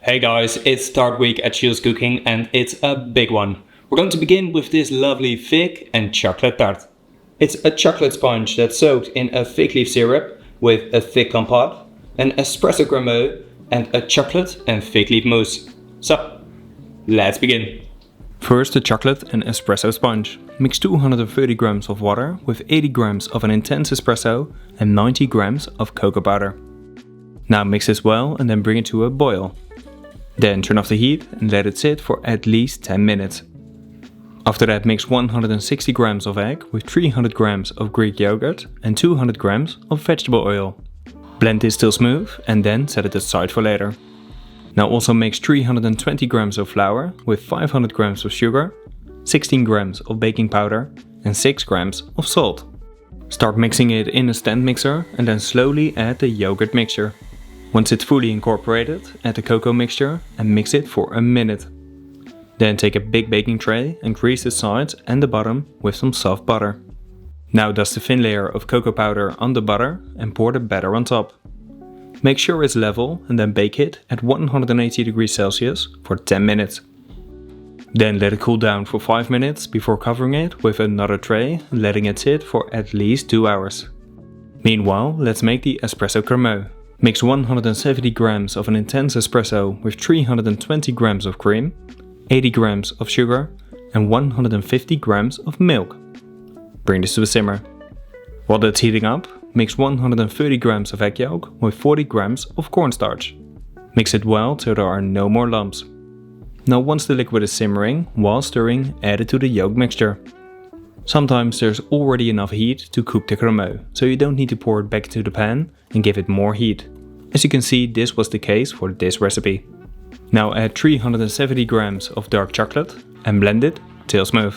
Hey guys, it's Tart week at Jules Cooking and it's a big one. We're going to begin with this lovely fig and chocolate tart. It's a chocolate sponge that's soaked in a fig leaf syrup with a thick compote, an espresso cremeux and a chocolate and fig leaf mousse. So, let's begin. First, the chocolate and espresso sponge. Mix 230 grams of water with 80 grams of an intense espresso and 90 grams of cocoa powder. Now mix this well and then bring it to a boil. Then turn off the heat and let it sit for at least 10 minutes. After that, mix 160 grams of egg with 300 grams of Greek yogurt and 200 grams of vegetable oil. Blend this till smooth and then set it aside for later. Now also mix 320 grams of flour with 500 grams of sugar, 16 grams of baking powder and 6 grams of salt. Start mixing it in a stand mixer and then slowly add the yogurt mixture. Once it's fully incorporated, add the cocoa mixture and mix it for a minute. Then take a big baking tray and grease the sides and the bottom with some soft butter. Now dust a thin layer of cocoa powder on the butter and pour the batter on top. Make sure it's level and then bake it at 180 degrees Celsius for 10 minutes. Then let it cool down for 5 minutes before covering it with another tray and letting it sit for at least 2 hours. Meanwhile, let's make the espresso cremeux. Mix 170 grams of an intense espresso with 320 grams of cream, 80 grams of sugar and 150 grams of milk. Bring this to a simmer. While that's heating up, mix 130 grams of egg yolk with 40 grams of cornstarch. Mix it well till there are no more lumps. Now once the liquid is simmering, while stirring, add it to the yolk mixture. Sometimes there's already enough heat to cook the cremeux, so you don't need to pour it back into the pan and give it more heat. As you can see, this was the case for this recipe. Now add 370 grams of dark chocolate and blend it till smooth.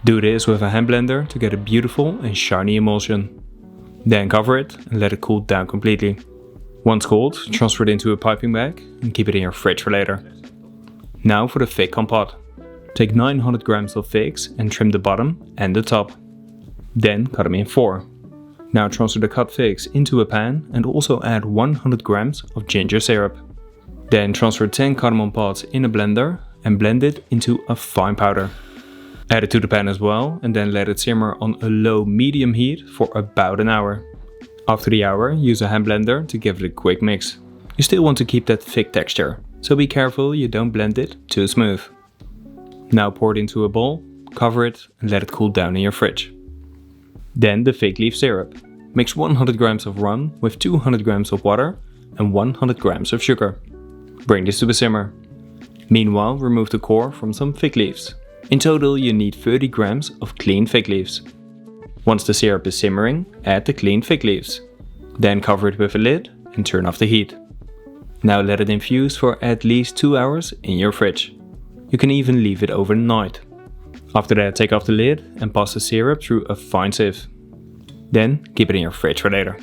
Do this with a hand blender to get a beautiful and shiny emulsion. Then cover it and let it cool down completely. Once cold, transfer it into a piping bag and keep it in your fridge for later. Now for the fig compote. Take 900 grams of figs and trim the bottom and the top. Then cut them in 4. Now transfer the cut figs into a pan and also add 100 grams of ginger syrup. Then transfer 10 cardamom pods in a blender and blend it into a fine powder. Add it to the pan as well and then let it simmer on a low-medium heat for about an hour. After the hour, use a hand blender to give it a quick mix. You still want to keep that thick texture, so be careful you don't blend it too smooth. Now pour it into a bowl, cover it and let it cool down in your fridge. Then the fig leaf syrup. Mix 100 grams of rum with 200 grams of water and 100 grams of sugar. Bring this to a simmer. Meanwhile, remove the core from some fig leaves. In total you need 30 grams of clean fig leaves. Once the syrup is simmering, add the clean fig leaves. Then cover it with a lid and turn off the heat. Now let it infuse for at least 2 hours in your fridge. You can even leave it overnight. After that, take off the lid and pass the syrup through a fine sieve. Then keep it in your fridge for later.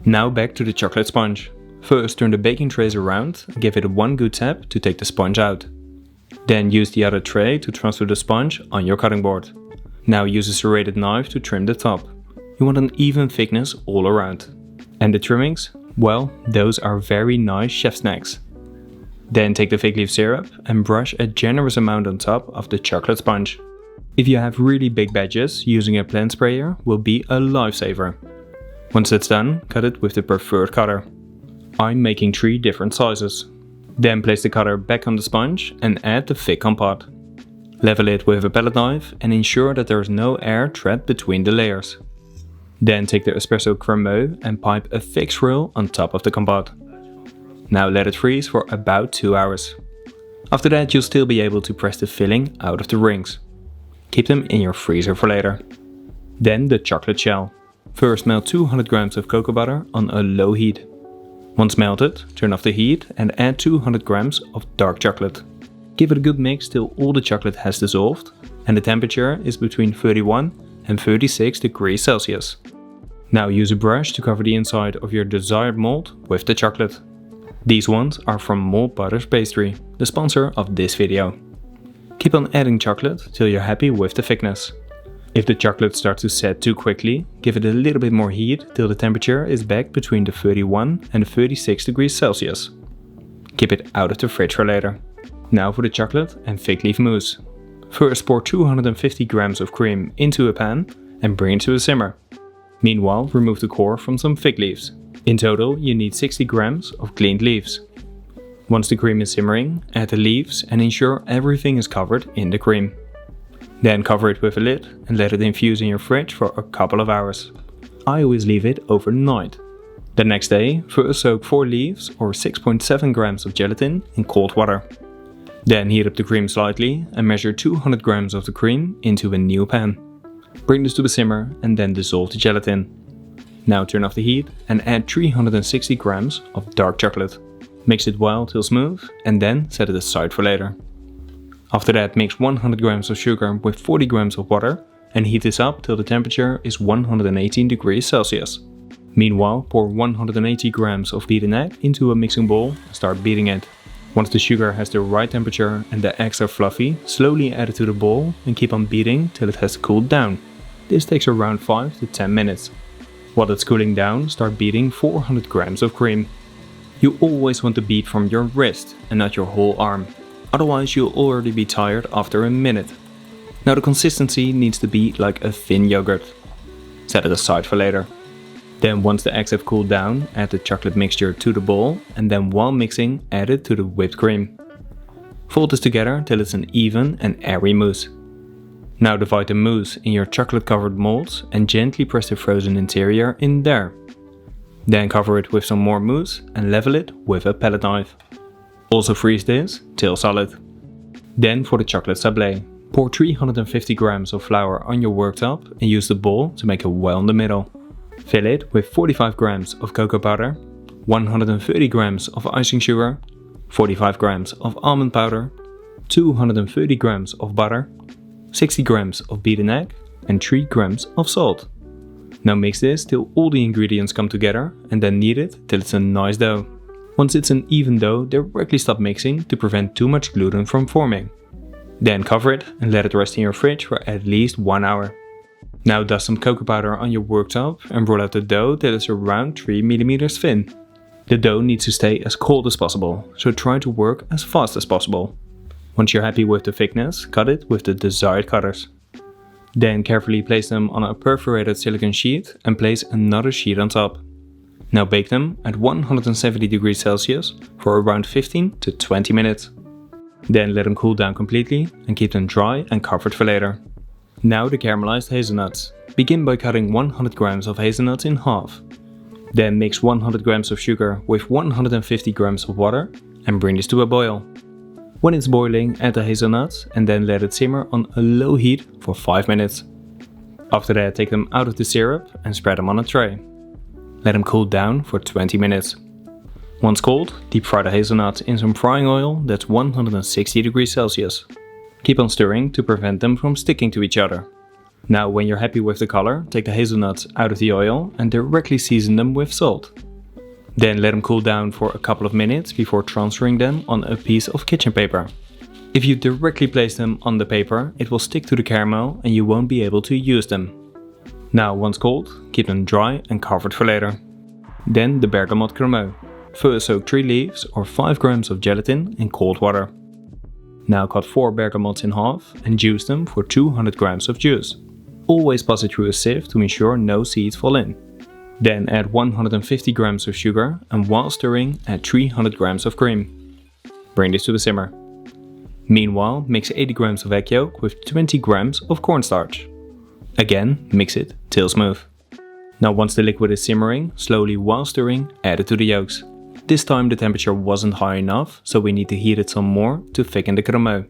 Now back to the chocolate sponge. First turn the baking trays around and give it one good tap to take the sponge out. Then use the other tray to transfer the sponge on your cutting board. Now use a serrated knife to trim the top. You want an even thickness all around. And the trimmings? Well, those are very nice chef snacks. Then take the fig leaf syrup and brush a generous amount on top of the chocolate sponge. If you have really big batches, using a blend sprayer will be a lifesaver. Once it's done, cut it with the preferred cutter. I'm making 3 different sizes. Then place the cutter back on the sponge and add the fig compote. Level it with a palette knife and ensure that there is no air trapped between the layers. Then take the espresso cremeux and pipe a fig swirl on top of the compote. Now let it freeze for about 2 hours. After that you'll still be able to press the filling out of the rings. Keep them in your freezer for later. Then the chocolate shell. First melt 200 grams of cocoa butter on a low heat. Once melted, turn off the heat and add 200 grams of dark chocolate. Give it a good mix till all the chocolate has dissolved and the temperature is between 31 and 36 degrees Celsius. Now use a brush to cover the inside of your desired mold with the chocolate. These ones are from Mold Butters Pastry, the sponsor of this video. Keep on adding chocolate till you're happy with the thickness. If the chocolate starts to set too quickly, give it a little bit more heat till the temperature is back between the 31 and 36 degrees Celsius. Keep it out of the fridge for later. Now for the chocolate and fig leaf mousse. First pour 250 grams of cream into a pan and bring it to a simmer. Meanwhile, remove the core from some fig leaves. In total, you need 60 grams of cleaned leaves. Once the cream is simmering, add the leaves and ensure everything is covered in the cream. Then cover it with a lid and let it infuse in your fridge for a couple of hours. I always leave it overnight. The next day, first soak 4 leaves or 6.7 grams of gelatin in cold water. Then heat up the cream slightly and measure 200 grams of the cream into a new pan. Bring this to a simmer and then dissolve the gelatin. Now turn off the heat and add 360 grams of dark chocolate. Mix it well till smooth and then set it aside for later. After that, mix 100 grams of sugar with 40 grams of water and heat this up till the temperature is 118 degrees Celsius. Meanwhile, pour 180 grams of beaten egg into a mixing bowl and start beating it. Once the sugar has the right temperature and the eggs are fluffy, slowly add it to the bowl and keep on beating till it has cooled down. This takes around 5 to 10 minutes. While it's cooling down, start beating 400 grams of cream. You always want to beat from your wrist and not your whole arm, otherwise you'll already be tired after a minute. Now the consistency needs to be like a thin yogurt. Set it aside for later. Then once the eggs have cooled down, add the chocolate mixture to the bowl and then while mixing, add it to the whipped cream. Fold this together till it's an even and airy mousse. Now divide the mousse in your chocolate covered molds and gently press the frozen interior in there. Then cover it with some more mousse and level it with a palette knife. Also freeze this till solid. Then for the chocolate sablé, pour 350 grams of flour on your worktop and use the bowl to make a well in the middle. Fill it with 45 grams of cocoa powder, 130 grams of icing sugar, 45 grams of almond powder, 230 grams of butter, 60 grams of beaten egg and 3 grams of salt. Now mix this till all the ingredients come together and then knead it till it's a nice dough. Once it's an even dough, directly stop mixing to prevent too much gluten from forming. Then cover it and let it rest in your fridge for at least 1 hour. Now dust some cocoa powder on your worktop and roll out the dough till it's around 3 mm thin. The dough needs to stay as cold as possible, so try to work as fast as possible. Once you're happy with the thickness, cut it with the desired cutters. Then carefully place them on a perforated silicone sheet and place another sheet on top. Now bake them at 170 degrees Celsius for around 15 to 20 minutes. Then let them cool down completely and keep them dry and covered for later. Now the caramelized hazelnuts. Begin by cutting 100 grams of hazelnuts in half. Then mix 100 grams of sugar with 150 grams of water and bring this to a boil. When it's boiling, add the hazelnuts and then let it simmer on a low heat for 5 minutes. After that, take them out of the syrup and spread them on a tray. Let them cool down for 20 minutes. Once cold, deep fry the hazelnuts in some frying oil that's 160 degrees Celsius. Keep on stirring to prevent them from sticking to each other. Now when you're happy with the color, take the hazelnuts out of the oil and directly season them with salt. Then let them cool down for a couple of minutes before transferring them on a piece of kitchen paper. If you directly place them on the paper, it will stick to the caramel and you won't be able to use them. Now once cold, keep them dry and covered for later. Then the Bergamot cremeux. First soak 3 leaves or 5 grams of gelatin in cold water. Now cut 4 bergamots in half and juice them for 200 grams of juice. Always pass it through a sieve to ensure no seeds fall in. Then add 150 grams of sugar and while stirring add 300 grams of cream. Bring this to a simmer. Meanwhile, mix 80 grams of egg yolk with 20 grams of cornstarch. Again, mix it till smooth. Now once the liquid is simmering, slowly while stirring, add it to the yolks. This time the temperature wasn't high enough, so we need to heat it some more to thicken the cremeux.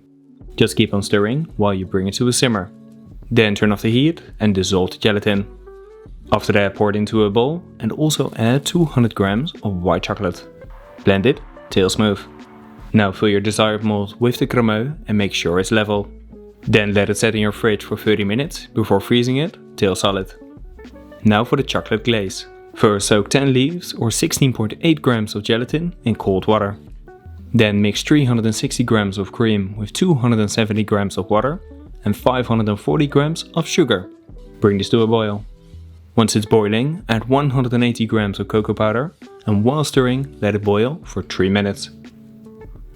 Just keep on stirring while you bring it to a simmer. Then turn off the heat and dissolve the gelatin. After that, pour it into a bowl and also add 200 grams of white chocolate. Blend it till smooth. Now fill your desired mold with the cremeux and make sure it's level. Then let it set in your fridge for 30 minutes before freezing it till solid. Now for the chocolate glaze. First soak 10 leaves or 16.8 grams of gelatin in cold water. Then mix 360 grams of cream with 270 grams of water and 540 grams of sugar. Bring this to a boil. Once it's boiling, add 180 grams of cocoa powder and while stirring, let it boil for 3 minutes.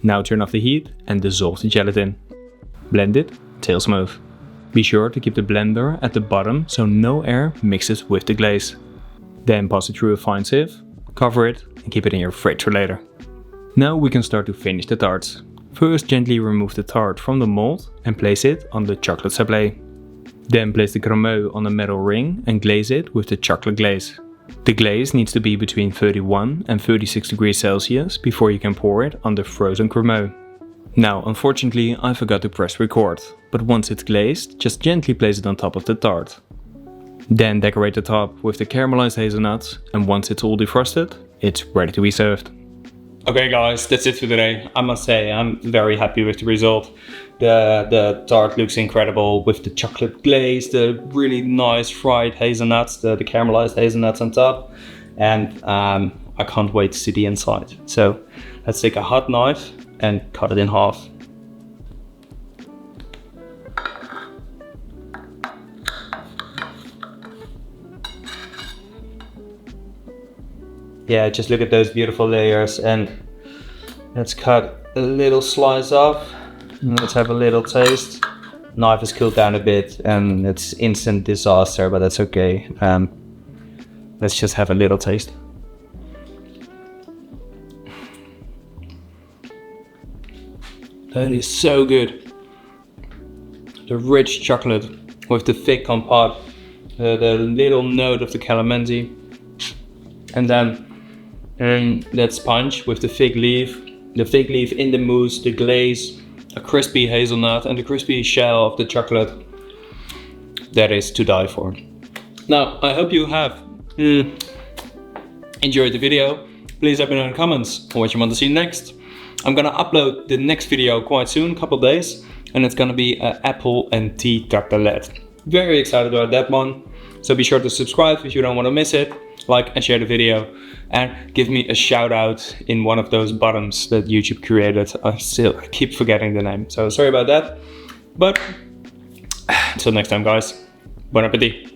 Now turn off the heat and dissolve the gelatin. Blend it till smooth. Be sure to keep the blender at the bottom so no air mixes with the glaze. Then pass it through a fine sieve, cover it and keep it in your fridge for later. Now we can start to finish the tarts. First gently remove the tart from the mold and place it on the chocolate sable. Then place the cremeux on a metal ring and glaze it with the chocolate glaze. The glaze needs to be between 31 and 36 degrees Celsius before you can pour it on the frozen cremeux. Now unfortunately I forgot to press record, but once it's glazed, just gently place it on top of the tart. Then decorate the top with the caramelized hazelnuts, and once it's all defrosted, it's ready to be served. Okay guys, that's it for today. I must say I'm very happy with the result. The tart looks incredible with the chocolate glaze, the really nice fried hazelnuts, the caramelized hazelnuts on top, and I can't wait to see the inside. So let's take a hot knife and cut it in half. Yeah, just look at those beautiful layers, and let's cut a little slice off. Let's have a little taste. Knife is cooled down a bit and it's instant disaster, but that's okay. Let's just have a little taste. That is so good. The rich chocolate with the thick compote, the little note of the calamansi, and then that sponge with the fig leaf in the mousse, the glaze, a crispy hazelnut and the crispy shell of the chocolate. That is to die for. Now, I hope you have enjoyed the video. Please let me know in the comments what you want to see next. I'm gonna upload the next video quite soon, couple days, and it's gonna be an apple and tea tartelette. Very excited about that one. So be sure to subscribe if you don't want to miss it. Like and share the video, and give me a shout out in one of those buttons that YouTube created. I keep forgetting the name, so sorry about that. But until next time guys, bon appetit.